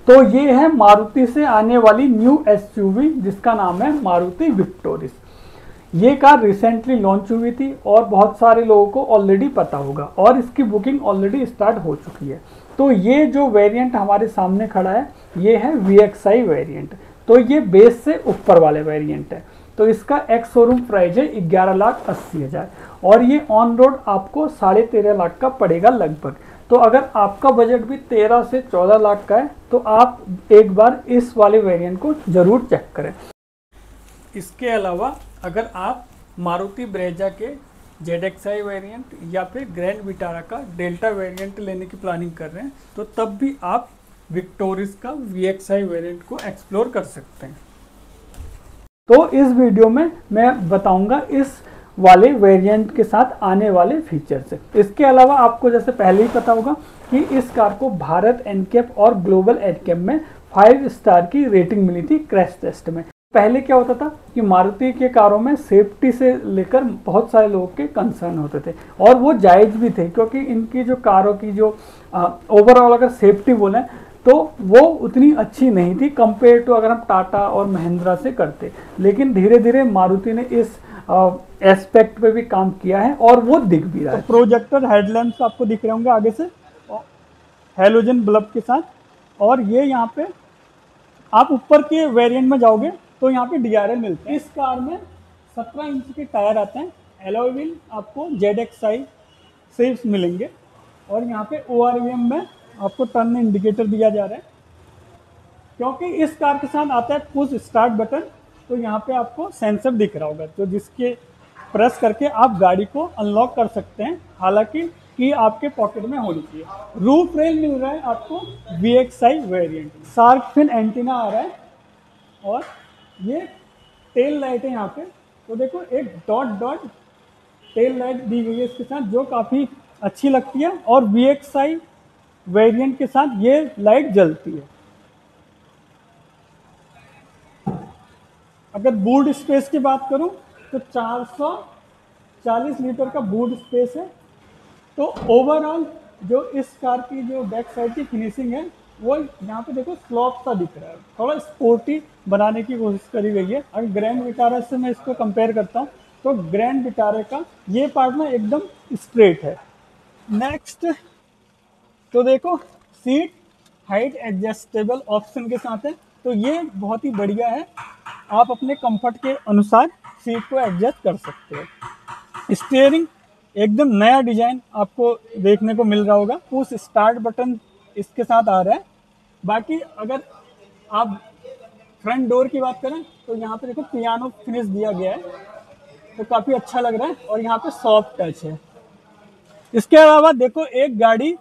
तो ये है मारुति से आने वाली न्यू एसयूवी जिसका नाम है मारुति विक्टोरिस। ये कार रिसेंटली लॉन्च हुई थी और बहुत सारे लोगों को ऑलरेडी पता होगा और इसकी बुकिंग ऑलरेडी स्टार्ट हो चुकी है। तो ये जो वेरिएंट हमारे सामने खड़ा है ये है VXI वेरिएंट। तो ये बेस से ऊपर वाले वेरिएंट है। तो इसका एक्स शोरूम प्राइस है 11,80,000 और ये ऑन रोड आपको 13.5 लाख का पड़ेगा लगभग। तो अगर आपका बजट भी 13 से 14 लाख का है तो आप एक बार इस वाले वेरिएंट को ज़रूर चेक करें। इसके अलावा अगर आप मारुति ब्रेजा के ZXi वेरिएंट या फिर ग्रैंड विटारा का डेल्टा वेरिएंट लेने की प्लानिंग कर रहे हैं तो तब भी आप विक्टोरिस का VXI वेरिएंट को एक्सप्लोर कर सकते हैं। तो इस वीडियो में मैं बताऊंगा इस वाले वेरिएंट के साथ आने वाले फीचर्स। इसके अलावा आपको जैसे पहले ही पता होगा कि इस कार को भारत NCAP और ग्लोबल NCAP में 5 स्टार की रेटिंग मिली थी क्रैश टेस्ट में। पहले क्या होता था कि मारुति के कारों में सेफ्टी से लेकर बहुत सारे लोगों के कंसर्न होते थे और वो जायज़ भी थे क्योंकि इनकी जो कारों की जो ओवरऑल अगर सेफ्टी बोलें तो वो उतनी अच्छी नहीं थी कंपेयर टू अगर हम टाटा और महिंद्रा से करते। लेकिन धीरे धीरे मारुति ने इस एस्पेक्ट पे भी काम किया है और वो दिख भी रहा है। प्रोजेक्टर हेडलैम्प्स आपको दिख रहे होंगे आगे से हेलोजन बल्ब के साथ। और ये यहाँ पे आप ऊपर के वेरिएंट में जाओगे तो यहाँ पे DRL मिलते हैं। इस कार में 17 इंच के टायर आते हैं। एलॉय व्हील आपको ZXi से मिलेंगे और यहाँ पे ORVM में आपको टर्न इंडिकेटर दिया जा रहा है। क्योंकि इस कार के साथ आता है पुश स्टार्ट बटन तो यहाँ पे आपको सेंसर दिख रहा होगा तो जिसके प्रेस करके आप गाड़ी को अनलॉक कर सकते हैं। हालांकि की आपके पॉकेट में होनी चाहिए। रूफ रेल मिल रहा है आपको VXI variant. Shark fin antenna आ रहा है और ये टेल लाइट है यहाँ पे। तो देखो एक डॉट डॉट टेल लाइट दी गई है इसके साथ जो काफ़ी अच्छी लगती है और VXI वेरिएंट के साथ ये लाइट जलती है। अगर बूट स्पेस की बात करूं तो 440 लीटर का बूट स्पेस है। तो ओवरऑल जो इस कार की जो बैक साइड की फिनिशिंग है वो यहाँ पे देखो स्लॉप सा दिख रहा है, थोड़ा स्पोर्टी बनाने की कोशिश करी गई है। अगर ग्रैंड विटारा से मैं इसको कंपेयर करता हूँ तो ग्रैंड विटारा का ये पार्ट ना एकदम स्ट्रेट है। नेक्स्ट तो देखो सीट हाइट एडजस्टेबल ऑप्शन के साथ है तो ये बहुत ही बढ़िया है। आप अपने कंफर्ट के अनुसार सीट को एडजस्ट कर सकते हो। स्टीयरिंग एकदम नया डिजाइन आपको देखने को मिल रहा होगा। पुश स्टार्ट बटन इसके साथ आ रहा है। बाकी अगर आप फ्रंट डोर की बात करें तो यहाँ पे देखो पियानो फिनिश दिया गया है तो काफ़ी अच्छा लग रहा है और यहाँ पे सॉफ्ट टच है। इसके अलावा देखो एक गाड़ी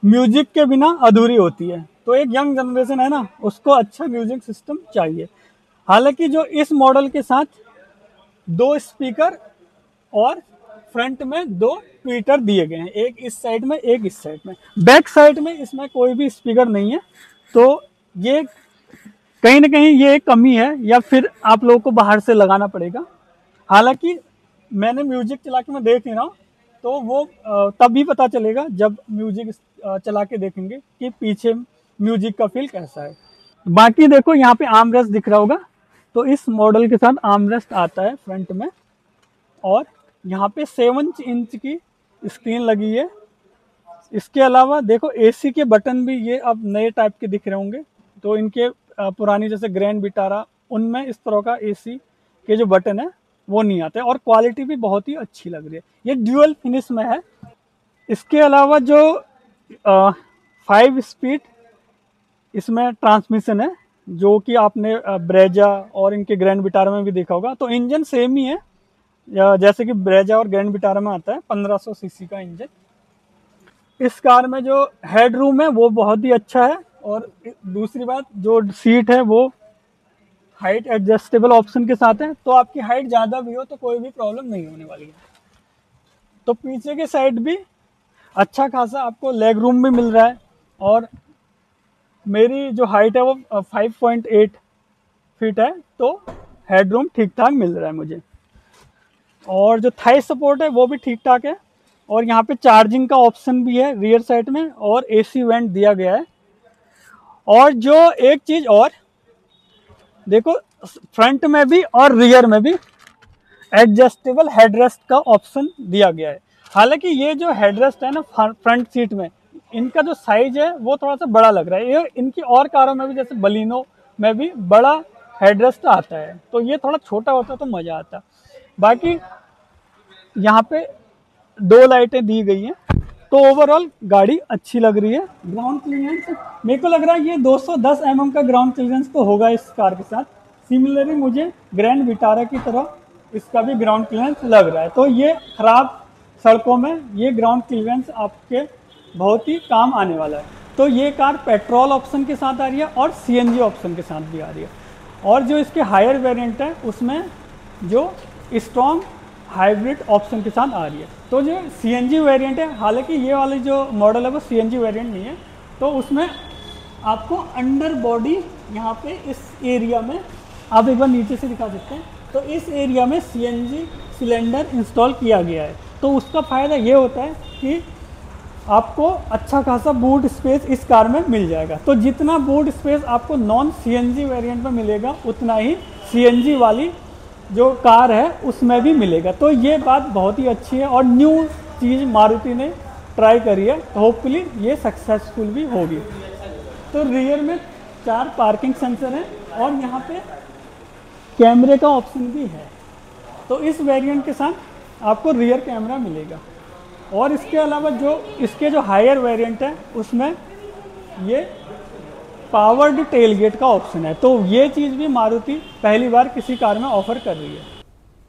म्यूजिक के बिना अधूरी होती है तो एक यंग जनरेशन है ना उसको अच्छा म्यूजिक सिस्टम चाहिए। हालांकि जो इस मॉडल के साथ 2 स्पीकर और फ्रंट में 2 ट्वीटर दिए गए हैं, एक इस साइड में एक इस साइड में। बैक साइड में इसमें कोई भी स्पीकर नहीं है तो ये कहीं ना कहीं ये एक कमी है या फिर आप लोगों को बाहर से लगाना पड़ेगा। हालांकि मैंने म्यूजिक चला के मैं देख नहीं रहा हूँ तो वो तभी पता चलेगा जब म्यूजिक चला के देखेंगे कि पीछे म्यूजिक का फील कैसा है। बाकी देखो यहाँ पे आर्मरेस्ट दिख रहा होगा तो इस मॉडल के साथ आर्मरेस्ट आता है फ्रंट में और यहाँ पे 7 इंच की स्क्रीन लगी है। इसके अलावा देखो AC के बटन भी ये अब नए टाइप के दिख रहे होंगे तो इनके पुरानी जैसे ग्रैंड विटारा उनमें इस तरह का AC के जो बटन है वो नहीं आते और क्वालिटी भी बहुत ही अच्छी लग रही है। ये ड्यूअल फिनिश में है। इसके अलावा जो 5 स्पीड इसमें ट्रांसमिशन है जो कि आपने ब्रेजा और इनके ग्रैंड विटारा में भी देखा होगा। तो इंजन सेम ही है जैसे कि ब्रेजा और ग्रैंड विटारा में आता है 1500 सीसी का इंजन। इस कार में जो हेड रूम है वो बहुत ही अच्छा है और दूसरी बात जो सीट है वो हाइट एडजस्टेबल ऑप्शन के साथ है तो आपकी हाइट ज़्यादा भी हो तो कोई भी प्रॉब्लम नहीं होने वाली है। तो पीछे के साइड भी अच्छा खासा आपको लेग रूम भी मिल रहा है और मेरी जो हाइट है वो 5.8 फीट है तो हेड रूम ठीक ठाक मिल रहा है मुझे। और जो थाई सपोर्ट है वो भी ठीक ठाक है और यहाँ पे चार्जिंग का ऑप्शन भी है रियर साइड में और AC वेंट दिया गया है। और जो एक चीज और देखो, फ्रंट में भी और रियर में भी एडजस्टेबल हेडरेस्ट का ऑप्शन दिया गया है। हालांकि ये जो हेडरेस्ट है ना फ्रंट सीट में, इनका जो साइज है वो थोड़ा सा बड़ा लग रहा है। ये इनकी और कारों में भी जैसे बलिनो में भी बड़ा हेडरेस्ट आता है, तो ये थोड़ा छोटा होता तो मजा आता। बाकी यहाँ पे 2 लाइटें दी गई हैं, तो ओवरऑल गाड़ी अच्छी लग रही है। ग्राउंड क्लियरेंस मेरे को लग रहा है ये 210 mm का ग्राउंड क्लियरेंस तो होगा इस कार के साथ। सिमिलरली मुझे ग्रैंड विटारा की तरह इसका भी ग्राउंड क्लियरेंस लग रहा है। तो ये खराब सड़कों में ये ग्राउंड क्लियरेंस आपके बहुत ही काम आने वाला है। तो ये कार पेट्रोल ऑप्शन के साथ आ रही है और CNG ऑप्शन के साथ भी आ रही है। और जो इसके हायर वेरिएंट है उसमें जो स्ट्रॉन्ग हाइब्रिड ऑप्शन के साथ आ रही है। तो जो CNG वेरिएंट है, हालांकि ये वाले जो मॉडल है वो CNG वेरिएंट नहीं है, तो उसमें आपको अंडर बॉडी यहाँ पे इस एरिया में आप एक बार नीचे से दिखा सकते हैं, तो इस एरिया में CNG सिलेंडर इंस्टॉल किया गया है। तो उसका फ़ायदा ये होता है कि आपको अच्छा खासा बूट स्पेस इस कार में मिल जाएगा। तो जितना बूट स्पेस आपको नॉन CNG वेरिएंट में मिलेगा उतना ही CNG वाली जो कार है उसमें भी मिलेगा। तो ये बात बहुत ही अच्छी है और न्यू चीज़ मारुति ने ट्राई करी है, तो होपफुली ये सक्सेसफुल भी होगी। तो रियर में 4 पार्किंग सेंसर हैं और यहाँ पे कैमरे का ऑप्शन भी है। तो इस वेरिएंट के साथ आपको रियर कैमरा मिलेगा। और इसके अलावा जो इसके जो हायर वेरिएंट है उसमें ये पावर्ड टेलगेट का ऑप्शन है। तो ये चीज़ भी मारुति पहली बार किसी कार में ऑफर कर रही है।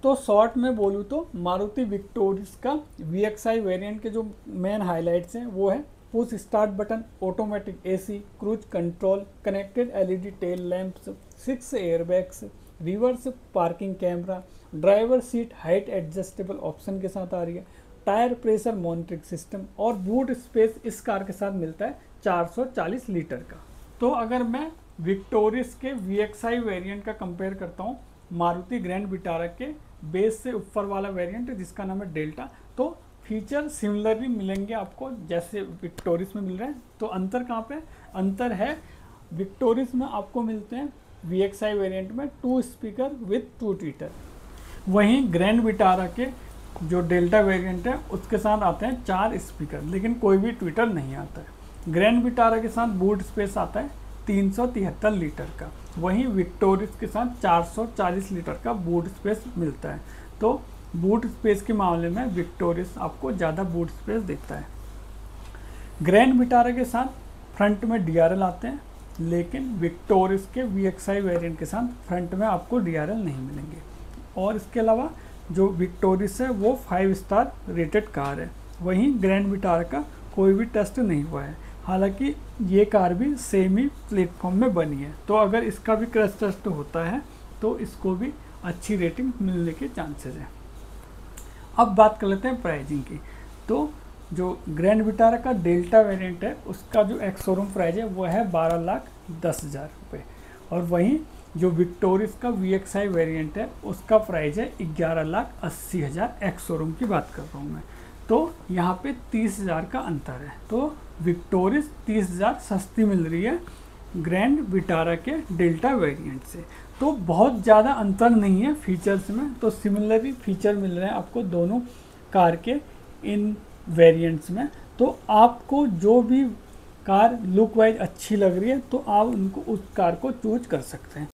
तो शॉर्ट में बोलूँ तो मारुति विक्टोरियस का VXI वेरिएंट के जो मेन हाइलाइट्स हैं वो है push start button, automatic AC, cruise control, connected LED tail lamps, 6 airbags, reverse parking camera, driver seat height adjustable option के साथ आ रही है, टायर प्रेशर मॉनिटरिंग सिस्टम और बूट स्पेस इस कार के साथ मिलता है 440 लीटर का। तो अगर मैं विक्टोरियस के VXI वेरिएंट का कंपेयर करता हूँ मारुति ग्रैंड विटारा के बेस से ऊपर वाला वेरिएंट जिसका नाम है डेल्टा, तो फीचर सिमिलरली मिलेंगे आपको जैसे विक्टोरियस में मिल रहे हैं। तो अंतर कहाँ पे अंतर है, विक्टोरियस में आपको मिलते हैं VXI वेरिएंट में 2 स्पीकर विथ 2 ट्विटर, वहीं ग्रैंड विटारा के जो डेल्टा वेरिएंट है उसके साथ आते हैं 4 स्पीकर, लेकिन कोई भी ट्विटर नहीं आता है। ग्रैंड विटारा के साथ बूट स्पेस आता है 373 लीटर का, वहीं विक्टोरियस के साथ 440 लीटर का बूट स्पेस मिलता है। तो बूट स्पेस के मामले में विक्टोरियस आपको ज़्यादा बूट स्पेस देता है। ग्रैंड विटारा के साथ फ्रंट में DRL आते हैं, लेकिन विक्टोरियस के VXI वेरिएंट के साथ फ्रंट में आपको DRL नहीं मिलेंगे। और इसके अलावा जो विक्टोरियस है वो 5 स्टार रेटेड कार है, वहीं ग्रैंड विटारा का कोई भी टेस्ट नहीं हुआ है। हालांकि ये कार भी सेम ही प्लेटफॉर्म में बनी है, तो अगर इसका भी क्रैश टेस्ट होता है तो इसको भी अच्छी रेटिंग मिलने के चांसेस हैं। अब बात कर लेते हैं प्राइजिंग की। तो जो ग्रैंड विटारा का डेल्टा वेरिएंट है उसका जो एक्स शोरूम प्राइस है वो है 12,10,000 रुपये, और वहीं जो विक्टोरियस का VXI वेरिएंट है उसका प्राइस है 11,80,000 एक्स शोरूम की बात कर रहा हूँ मैं। तो यहाँ पे 30,000 का अंतर है। तो विक्टोरियस 30,000 सस्ती मिल रही है ग्रैंड विटारा के डेल्टा वेरिएंट से। तो बहुत ज़्यादा अंतर नहीं है फीचर्स में, तो सिमिलरली फीचर मिल रहे हैं आपको दोनों कार के इन वेरिएंट्स में। तो आपको जो भी कार लुक वाइज अच्छी लग रही है तो आप उनको उस कार को चूज कर सकते हैं।